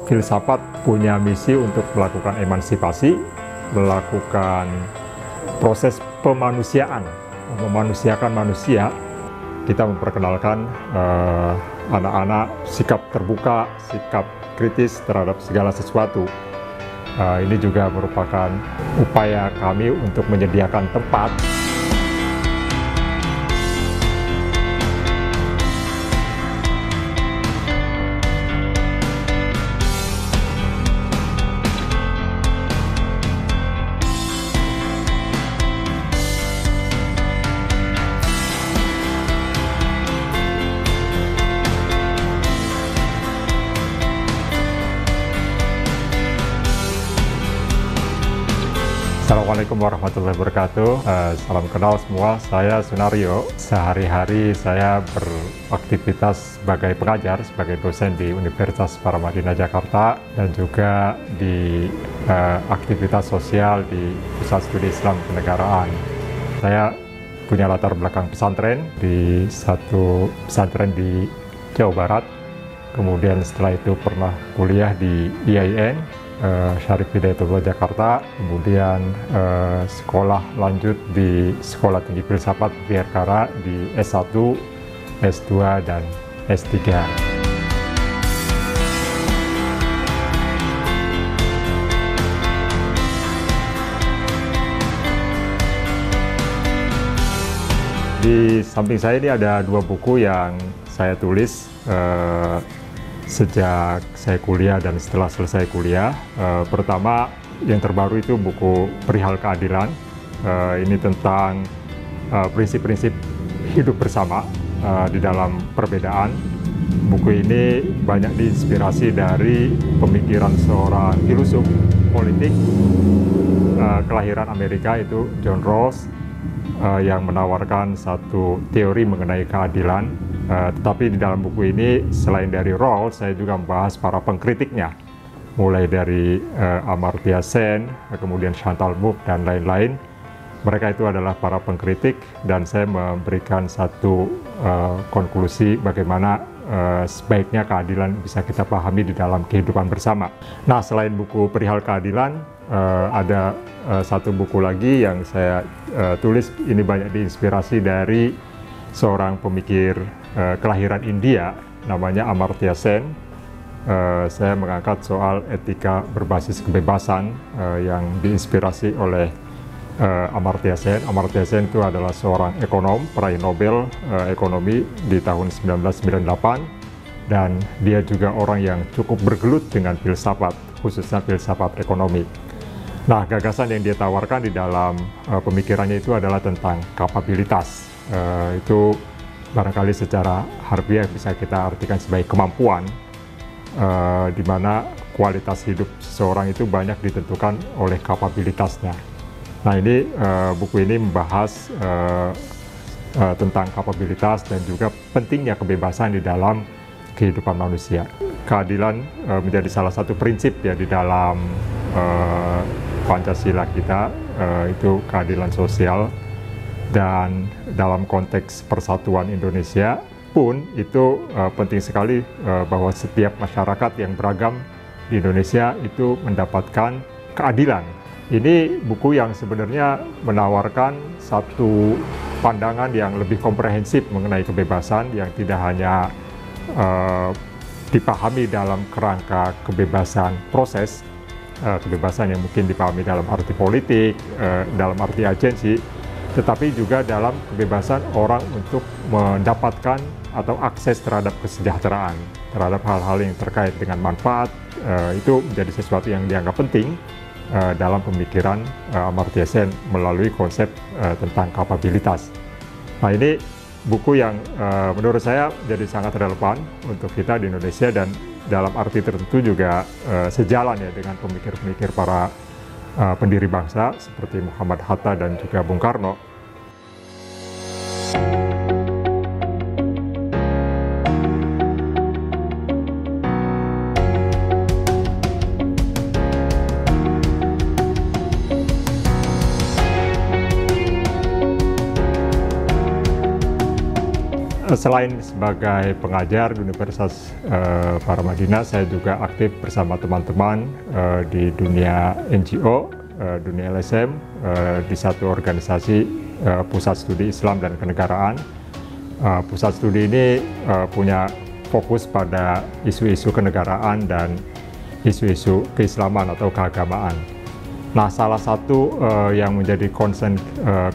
filsafat punya misi untuk melakukan emansipasi, melakukan proses pemanusiaan, memanusiakan manusia. Kita memperkenalkan anak-anak sikap terbuka, sikap kritis terhadap segala sesuatu. Ini juga merupakan upaya kami untuk menyediakan tempat Assalamualaikum warahmatullahi wabarakatuh. Salam kenal semua, saya Sunario. Sehari-hari saya beraktivitas sebagai pengajar, sebagai dosen di Universitas Paramadina Jakarta, dan juga di aktivitas sosial di Pusat Studi Islam Kenegaraan. Saya punya latar belakang pesantren di satu pesantren di Jawa Barat. Kemudian setelah itu pernah kuliah di IAIN, Syarif Hidayatullah Jakarta, kemudian sekolah lanjut di Sekolah Tinggi Filsafat Bhiayakara di S1, S2, dan S3. Di samping saya ini ada dua buku yang saya tulis sejak saya kuliah dan setelah selesai kuliah. Pertama, yang terbaru itu buku Perihal Keadilan. Ini tentang prinsip-prinsip hidup bersama di dalam perbedaan. Buku ini banyak diinspirasi dari pemikiran seorang filosof politik kelahiran Amerika, itu John Rawls, yang menawarkan satu teori mengenai keadilan. Tetapi di dalam buku ini, selain dari Rawls, saya juga membahas para pengkritiknya, mulai dari Amartya Sen, kemudian Chantal Mouffe, dan lain-lain. Mereka itu adalah para pengkritik, dan saya memberikan satu konklusi bagaimana sebaiknya keadilan bisa kita pahami di dalam kehidupan bersama. Nah, selain buku Perihal Keadilan, ada satu buku lagi yang saya tulis. Ini banyak diinspirasi dari seorang pemikir kelahiran India, namanya Amartya Sen. Saya mengangkat soal etika berbasis kebebasan yang diinspirasi oleh Amartya Sen. Amartya Sen itu adalah seorang ekonom, peraih Nobel ekonomi di tahun 1998, dan dia juga orang yang cukup bergelut dengan filsafat, khususnya filsafat ekonomi. Nah, gagasan yang dia tawarkan di dalam pemikirannya itu adalah tentang kapabilitas. Itu barangkali secara harfiah bisa kita artikan sebagai kemampuan, di mana kualitas hidup seseorang itu banyak ditentukan oleh kapabilitasnya. Nah, ini buku ini membahas tentang kapabilitas dan juga pentingnya kebebasan di dalam kehidupan manusia. Keadilan menjadi salah satu prinsip ya di dalam Pancasila kita, itu keadilan sosial. Dan dalam konteks persatuan Indonesia pun itu penting sekali bahwa setiap masyarakat yang beragam di Indonesia itu mendapatkan keadilan. Ini buku yang sebenarnya menawarkan satu pandangan yang lebih komprehensif mengenai kebebasan, yang tidak hanya dipahami dalam kerangka kebebasan proses, kebebasan yang mungkin dipahami dalam arti politik, dalam arti agensi, tetapi juga dalam kebebasan orang untuk mendapatkan atau akses terhadap kesejahteraan, terhadap hal-hal yang terkait dengan manfaat. Itu menjadi sesuatu yang dianggap penting dalam pemikiran Amartya Sen melalui konsep tentang kapabilitas. Nah, ini buku yang menurut saya jadi sangat relevan untuk kita di Indonesia, dan dalam arti tertentu juga sejalan ya dengan pemikir-pemikir para pendiri bangsa seperti Muhammad Hatta dan juga Bung Karno. Selain sebagai pengajar di Universitas Paramadina, saya juga aktif bersama teman-teman di dunia NGO, dunia LSM, di satu organisasi Pusat Studi Islam dan Kenegaraan. Pusat studi ini punya fokus pada isu-isu kenegaraan dan isu-isu keislaman atau keagamaan. Nah, salah satu yang menjadi concern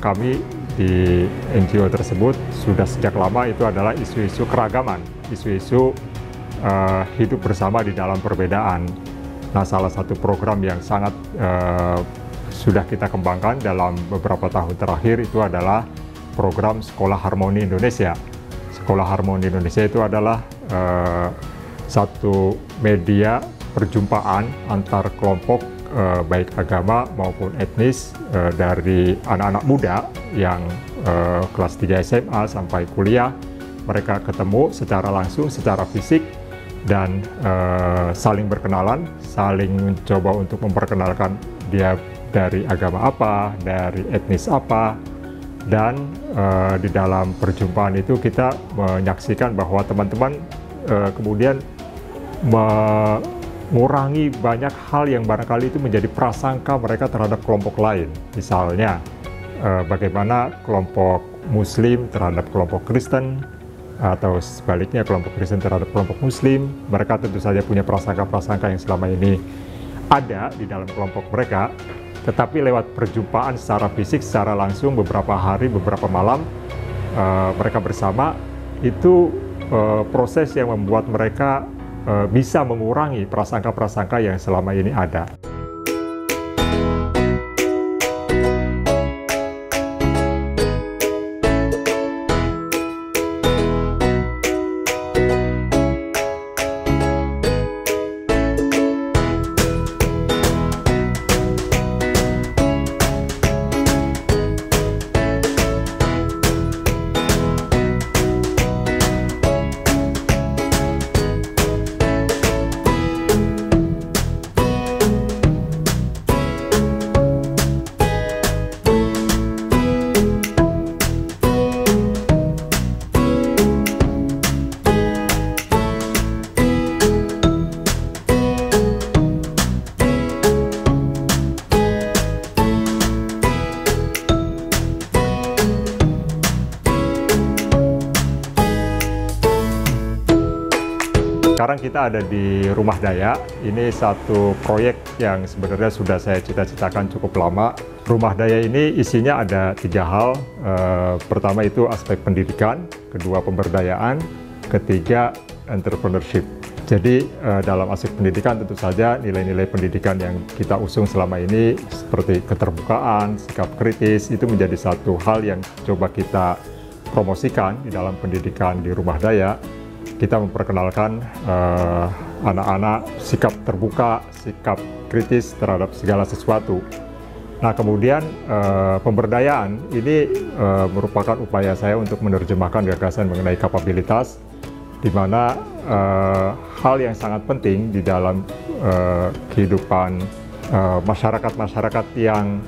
kami di NGO tersebut sudah sejak lama itu adalah isu-isu keragaman, isu-isu hidup bersama di dalam perbedaan. Nah, salah satu program yang sangat sudah kita kembangkan dalam beberapa tahun terakhir itu adalah program Sekolah Harmoni Indonesia. Sekolah Harmoni Indonesia itu adalah satu media perjumpaan antar kelompok baik agama maupun etnis dari anak-anak muda yang kelas 3 SMA sampai kuliah. Mereka ketemu secara langsung, secara fisik, dan saling berkenalan, saling mencoba untuk memperkenalkan dia dari agama apa, dari etnis apa, dan di dalam perjumpaan itu kita menyaksikan bahwa teman-teman kemudian mengurangi banyak hal yang barangkali itu menjadi prasangka mereka terhadap kelompok lain. Misalnya, bagaimana kelompok Muslim terhadap kelompok Kristen, atau sebaliknya kelompok Kristen terhadap kelompok Muslim. Mereka tentu saja punya prasangka-prasangka yang selama ini ada di dalam kelompok mereka, tetapi lewat perjumpaan secara fisik, secara langsung beberapa hari, beberapa malam, mereka bersama, itu proses yang membuat mereka bisa mengurangi prasangka-prasangka yang selama ini ada. Sekarang kita ada di Rumah Daya. Ini satu proyek yang sebenarnya sudah saya cita-citakan cukup lama. Rumah Daya ini isinya ada 3 hal. Pertama itu aspek pendidikan, kedua pemberdayaan, ketiga entrepreneurship. Jadi dalam aspek pendidikan tentu saja nilai-nilai pendidikan yang kita usung selama ini seperti keterbukaan, sikap kritis, itu menjadi satu hal yang coba kita promosikan di dalam pendidikan di Rumah Daya. Kita memperkenalkan anak-anak sikap terbuka, sikap kritis terhadap segala sesuatu. Nah, kemudian pemberdayaan ini merupakan upaya saya untuk menerjemahkan gagasan mengenai kapabilitas, di mana hal yang sangat penting di dalam kehidupan masyarakat-masyarakat yang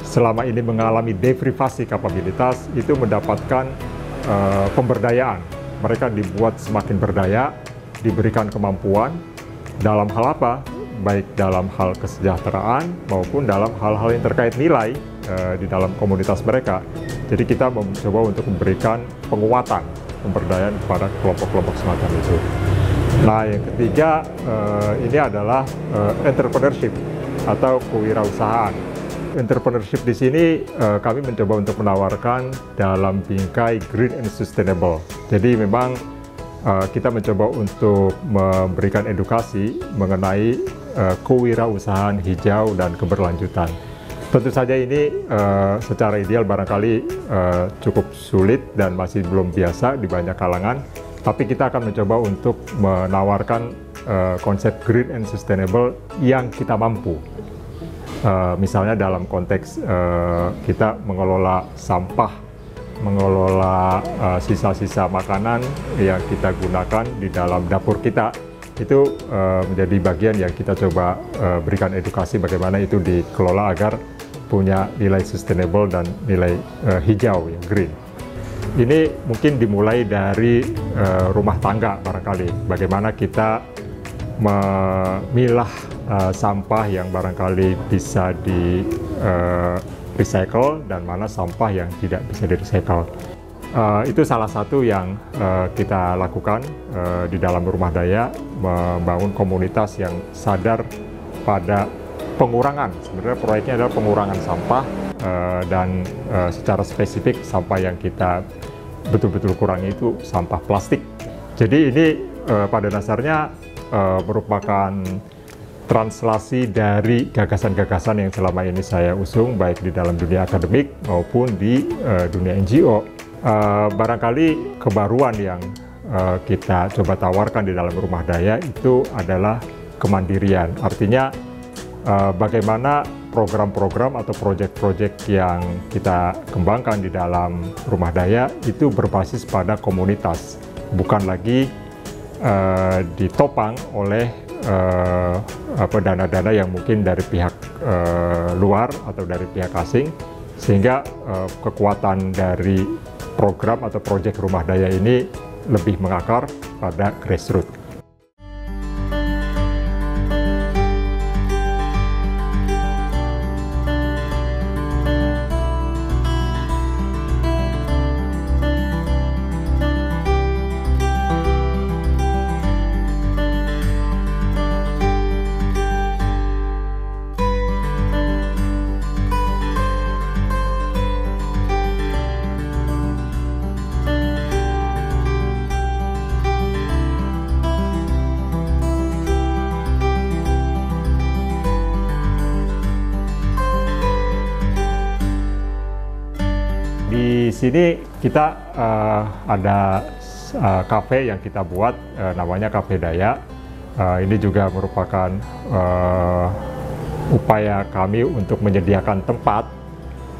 selama ini mengalami deprivasi kapabilitas itu mendapatkan pemberdayaan. Mereka dibuat semakin berdaya, diberikan kemampuan dalam hal apa? Baik dalam hal kesejahteraan maupun dalam hal-hal yang terkait nilai di dalam komunitas mereka. Jadi kita mencoba untuk memberikan penguatan, pemberdayaan kepada kelompok-kelompok semacam itu. Nah, yang ketiga ini adalah entrepreneurship atau kewirausahaan. Entrepreneurship di sini kami mencoba untuk menawarkan dalam bingkai green and sustainable. Jadi memang kita mencoba untuk memberikan edukasi mengenai kewirausahaan hijau dan keberlanjutan. Tentu saja ini secara ideal barangkali cukup sulit dan masih belum biasa di banyak kalangan, tapi kita akan mencoba untuk menawarkan konsep green and sustainable yang kita mampu. Misalnya dalam konteks kita mengelola sampah, mengelola sisa-sisa makanan yang kita gunakan di dalam dapur kita, itu menjadi bagian yang kita coba berikan edukasi bagaimana itu dikelola agar punya nilai sustainable dan nilai hijau, ya, green. Ini mungkin dimulai dari rumah tangga barangkali, bagaimana kita memilah sampah yang barangkali bisa di recycle dan mana sampah yang tidak bisa di recycle. Itu salah satu yang kita lakukan di dalam rumah daya, membangun komunitas yang sadar pada pengurangan. Sebenarnya proyeknya adalah pengurangan sampah dan secara spesifik sampah yang kita betul-betul kurangi itu sampah plastik. Jadi ini pada dasarnya merupakan translasi dari gagasan-gagasan yang selama ini saya usung baik di dalam dunia akademik maupun di dunia NGO. Barangkali kebaruan yang kita coba tawarkan di dalam rumah daya itu adalah kemandirian. Artinya bagaimana program-program atau proyek-proyek yang kita kembangkan di dalam rumah daya itu berbasis pada komunitas, bukan lagi ditopang oleh dana-dana yang mungkin dari pihak luar atau dari pihak asing, sehingga kekuatan dari program atau proyek rumah daya ini lebih mengakar pada grassroots. Di sini kita ada kafe yang kita buat, namanya Kafe Daya. Ini juga merupakan upaya kami untuk menyediakan tempat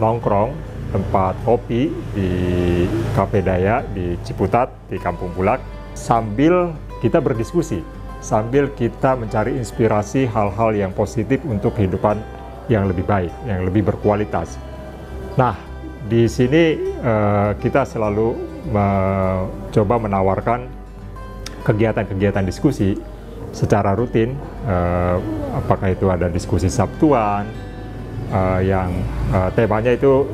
nongkrong, tempat kopi di Kafe Daya di Ciputat, di Kampung Bulak, sambil kita berdiskusi, sambil kita mencari inspirasi hal-hal yang positif untuk kehidupan yang lebih baik, yang lebih berkualitas. Nah, di sini kita selalu mencoba menawarkan kegiatan-kegiatan diskusi secara rutin, apakah itu ada diskusi Sabtuan, yang temanya itu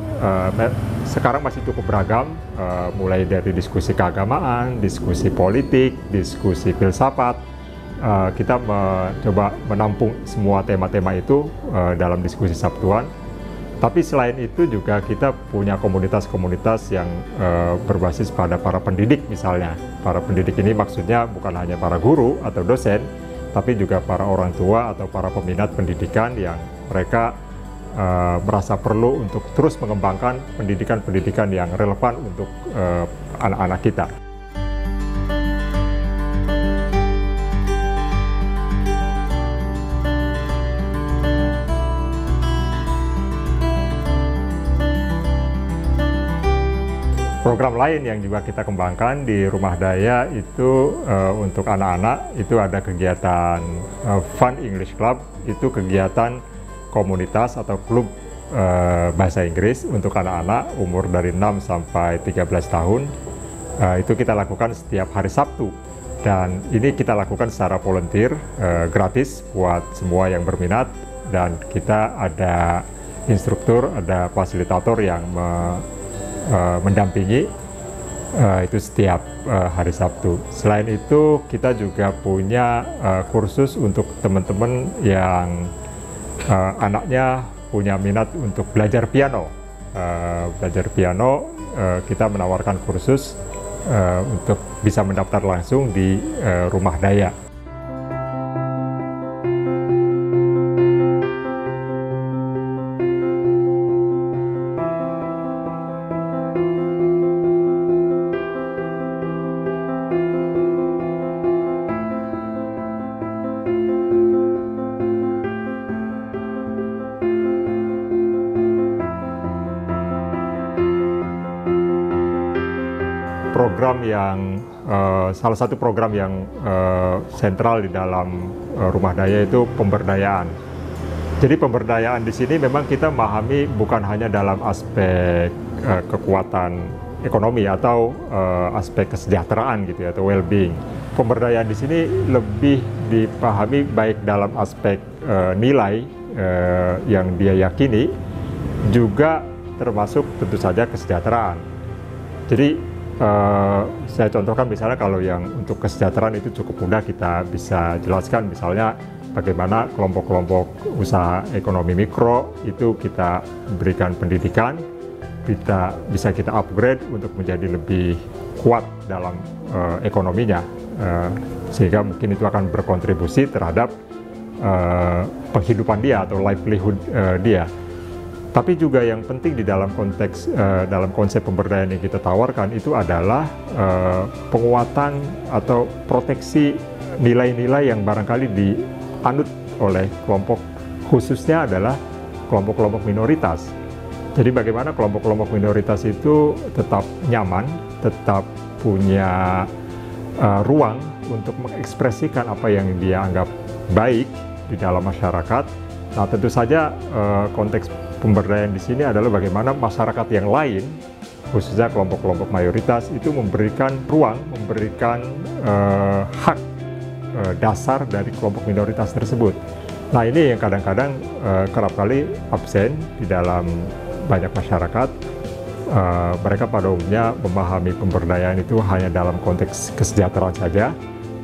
sekarang masih cukup beragam, mulai dari diskusi keagamaan, diskusi politik, diskusi filsafat. Kita mencoba menampung semua tema-tema itu dalam diskusi Sabtuan. Tapi selain itu juga kita punya komunitas-komunitas yang berbasis pada para pendidik misalnya. Para pendidik ini maksudnya bukan hanya para guru atau dosen, tapi juga para orang tua atau para peminat pendidikan yang mereka merasa perlu untuk terus mengembangkan pendidikan-pendidikan yang relevan untuk anak-anak kita. Program lain yang juga kita kembangkan di rumah daya itu untuk anak-anak, itu ada kegiatan Fun English Club, itu kegiatan komunitas atau klub bahasa Inggris untuk anak-anak umur dari 6 sampai 13 tahun. Itu kita lakukan setiap hari Sabtu, dan ini kita lakukan secara volunteer, gratis buat semua yang berminat, dan kita ada instruktur, ada fasilitator yang mendampingi itu setiap hari Sabtu. Selain itu kita juga punya kursus untuk teman-teman yang anaknya punya minat untuk belajar piano. Kita menawarkan kursus untuk bisa mendaftar langsung di rumah daya. Program yang salah satu program yang sentral di dalam rumah daya itu pemberdayaan. Jadi pemberdayaan di sini memang kita memahami bukan hanya dalam aspek kekuatan ekonomi atau aspek kesejahteraan gitu ya, atau well-being. Pemberdayaan di sini lebih dipahami baik dalam aspek nilai yang dia yakini, juga termasuk tentu saja kesejahteraan. Jadi saya contohkan misalnya kalau yang untuk kesejahteraan itu cukup mudah kita bisa jelaskan, misalnya bagaimana kelompok-kelompok usaha ekonomi mikro itu kita berikan pendidikan, bisa kita upgrade untuk menjadi lebih kuat dalam ekonominya, sehingga mungkin itu akan berkontribusi terhadap penghidupan dia atau livelihood dia. Tapi juga yang penting di dalam konteks dalam konsep pemberdayaan yang kita tawarkan itu adalah penguatan atau proteksi nilai-nilai yang barangkali dianut oleh kelompok, khususnya adalah kelompok-kelompok minoritas. Jadi bagaimana kelompok-kelompok minoritas itu tetap nyaman, tetap punya ruang untuk mengekspresikan apa yang dia anggap baik di dalam masyarakat. Nah, tentu saja konteks pemberdayaan di sini adalah bagaimana masyarakat yang lain, khususnya kelompok-kelompok mayoritas, itu memberikan ruang, memberikan hak dasar dari kelompok minoritas tersebut. Nah, ini yang kadang-kadang kerap kali absen di dalam banyak masyarakat. Mereka pada umumnya memahami pemberdayaan itu hanya dalam konteks kesejahteraan saja,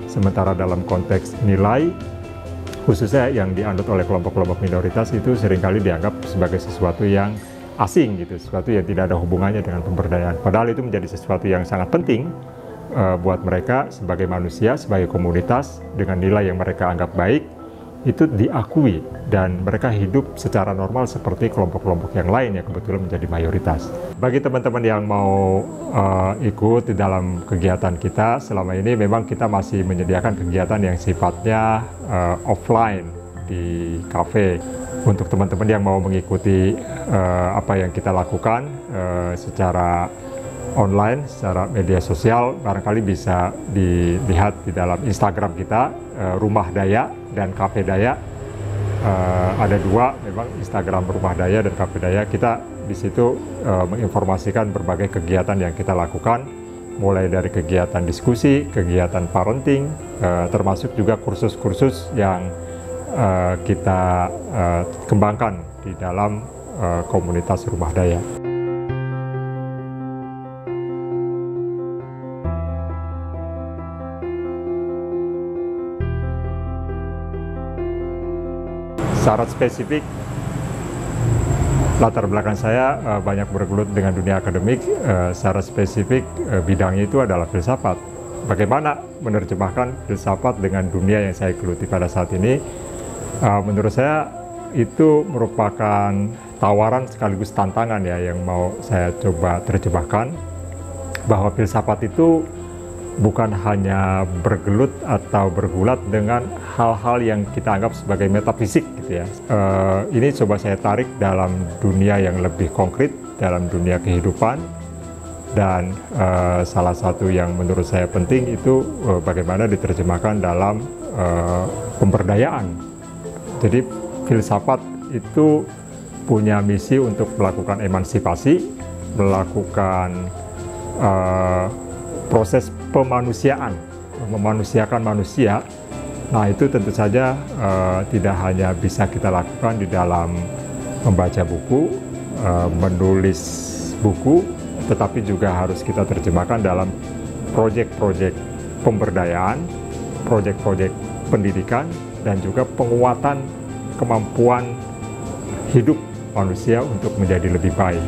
sementara dalam konteks nilai, khususnya yang dianut oleh kelompok-kelompok minoritas itu seringkali dianggap sebagai sesuatu yang asing gitu, sesuatu yang tidak ada hubungannya dengan pemberdayaan. Padahal itu menjadi sesuatu yang sangat penting buat mereka sebagai manusia, sebagai komunitas, dengan nilai yang mereka anggap baik, itu diakui dan mereka hidup secara normal seperti kelompok-kelompok yang lain yang kebetulan menjadi mayoritas. Bagi teman-teman yang mau ikut di dalam kegiatan kita, selama ini memang kita masih menyediakan kegiatan yang sifatnya offline di kafe. Untuk teman-teman yang mau mengikuti apa yang kita lakukan secara online, secara media sosial, barangkali bisa dilihat di dalam Instagram kita, Rumah Daya dan Cafe Daya. Ada dua, memang Instagram Rumah Daya dan Cafe Daya. Kita di situ menginformasikan berbagai kegiatan yang kita lakukan, mulai dari kegiatan diskusi, kegiatan parenting, termasuk juga kursus-kursus yang kita kembangkan di dalam komunitas Rumah Daya. Secara spesifik, latar belakang saya banyak bergelut dengan dunia akademik. Secara spesifik, bidangnya itu adalah filsafat. Bagaimana menerjemahkan filsafat dengan dunia yang saya geluti pada saat ini? Menurut saya itu merupakan tawaran sekaligus tantangan ya yang mau saya coba terjemahkan, bahwa filsafat itu bukan hanya bergelut atau bergulat dengan hal-hal yang kita anggap sebagai metafisik gitu ya. Ini coba saya tarik dalam dunia yang lebih konkret, dalam dunia kehidupan. Dan salah satu yang menurut saya penting itu bagaimana diterjemahkan dalam pemberdayaan. Jadi filsafat itu punya misi untuk melakukan emansipasi, melakukan proses pemanusiaan, memanusiakan manusia. Nah, itu tentu saja tidak hanya bisa kita lakukan di dalam membaca buku, menulis buku, tetapi juga harus kita terjemahkan dalam proyek-proyek pemberdayaan, proyek-proyek pendidikan, dan juga penguatan kemampuan hidup manusia untuk menjadi lebih baik.